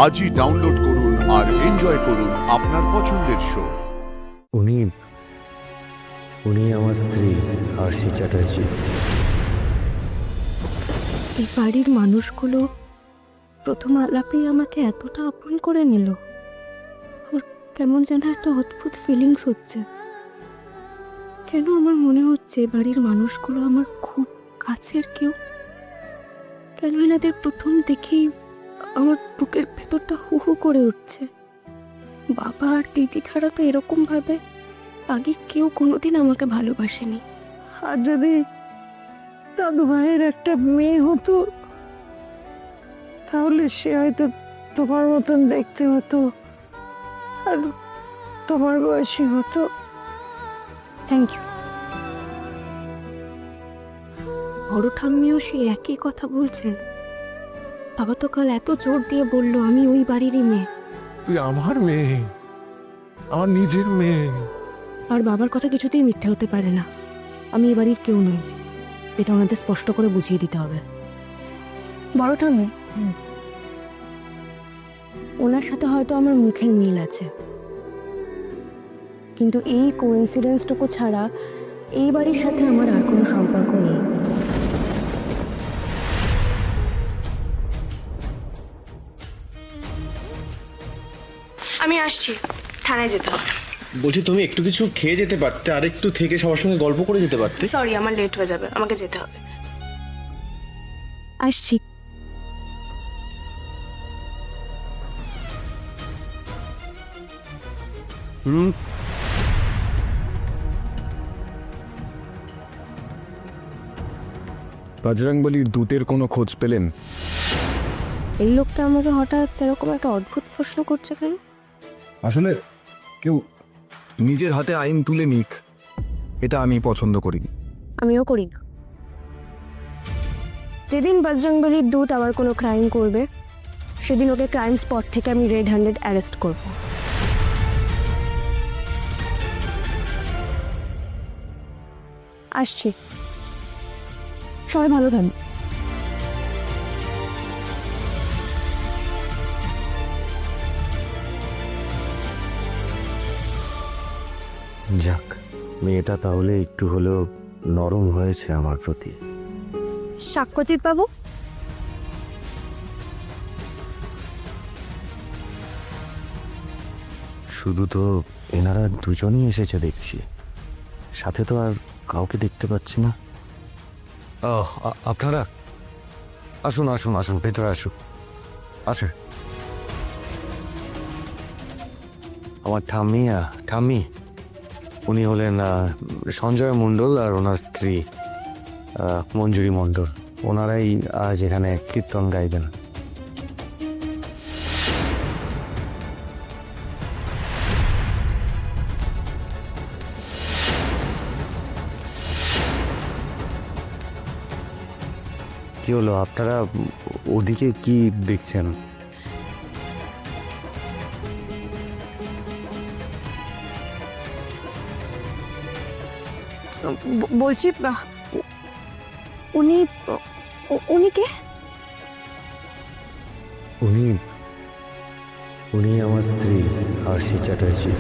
আজই ডাউনলোড করুন আর এনজয় করুন আপনার পছন্দের শো। উনি উনি আমার স্ত্রী আরশি চ্যাটার্জি। এই বাড়ির মানুষগুলো প্রথম আলাপেই আমাকে এতটা আপন করে নিল। আমার কেমন যেন একটা অদ্ভুত ফিলিংস হচ্ছে। কেন আমার মনে হচ্ছে বাড়ির মানুষগুলো আমার খুব কাছের কেউ। কেন এনাদের প্রথম দেখেই আমার বুকের ভেতরটা হু হু করে উঠছে। বাবা আর দিদি ছাড়া তো এরকম ভাবে আগে কেউ কোনোদিন আমাকে ভালোবাসেনি। আর যদি দাদু ভাইয়ের একটা মেয়ে হতো তাহলে সে হয়তো তোমার মতন দেখতে হতো আর তোমার বয়সী হতো। Thank you. বড় ঠাম্মিও সে একই কথা বলছেন। বাবা তো কাল এত জোর দিয়ে বলল আমি ওই বাড়িরই মেয়ে। তুই আমার মেয়ে, আমার নিজের মেয়ে। আর বাবার কথা কিছুতেই মিথ্যে হতে পারে না। আমি এ বাড়ির কেউ নই, এটা ওনাদের স্পষ্ট করে বুঝিয়ে দিতে হবে। বড় ঠাম্মি, ওনার সাথে হয়তো আমার মুখের মিল আছে, কিন্তু এই কোইন্সিডেন্সটুকু ছাড়া এই বাড়ির সাথে আমার আর কোনো সম্পর্ক নেই। আমি আসছি, থানায় যেতে হবে। বলছি তুমি একটু কিছু খেয়ে যেতে পারতে, আর একটু থেকে সবার সঙ্গে গল্প করে যেতে পারতে। সরি, আমার লেট হয়ে যাবে, আমাকে যেতে হবে। আসছি। বজরংবলীর দূতের কোনো খোঁজ পেলেন? এই লোকটা আমাকে হঠাৎ এরকম একটা অদ্ভুত প্রশ্ন করছে কেন? আসলে কেউ নিজের হাতে আইন তুলে নিক, এটা আমি পছন্দ করি। আমিও করি না। যেদিন বজরংবলীর দূত আবার কোনো ক্রাইম করবে সেদিন ওকে ক্রাইম স্পট থেকে আমি রেড হ্যান্ডেড অ্যারেস্ট করব। আসছি, সবাই ভালো থাকবে। যাক, মেয়েটা তাহলে একটু হলেও নরম হয়েছে আমার প্রতি। সাক্ষ্যজিৎ বাবু, শুধু তো এনারা দুজনই এসেছে দেখছি, সাথে তো আর কাউকে দেখতে পাচ্ছি না। আপনারা আসুন আসুন আসুন, ভেতরে আসুন। আসে আমার ঠাম্মি, উনি হলেন সঞ্জয় মণ্ডল আর ওনার স্ত্রী মঞ্জুরি মণ্ডল। ওনারাই আজ এখানে কীর্তন গাইবেন। কি হলো, আপনারা ওদিকে কি দেখছেন? বলছি উনি উনি কে? উনি আমার স্ত্রী আরশি চ্যাটার্জি।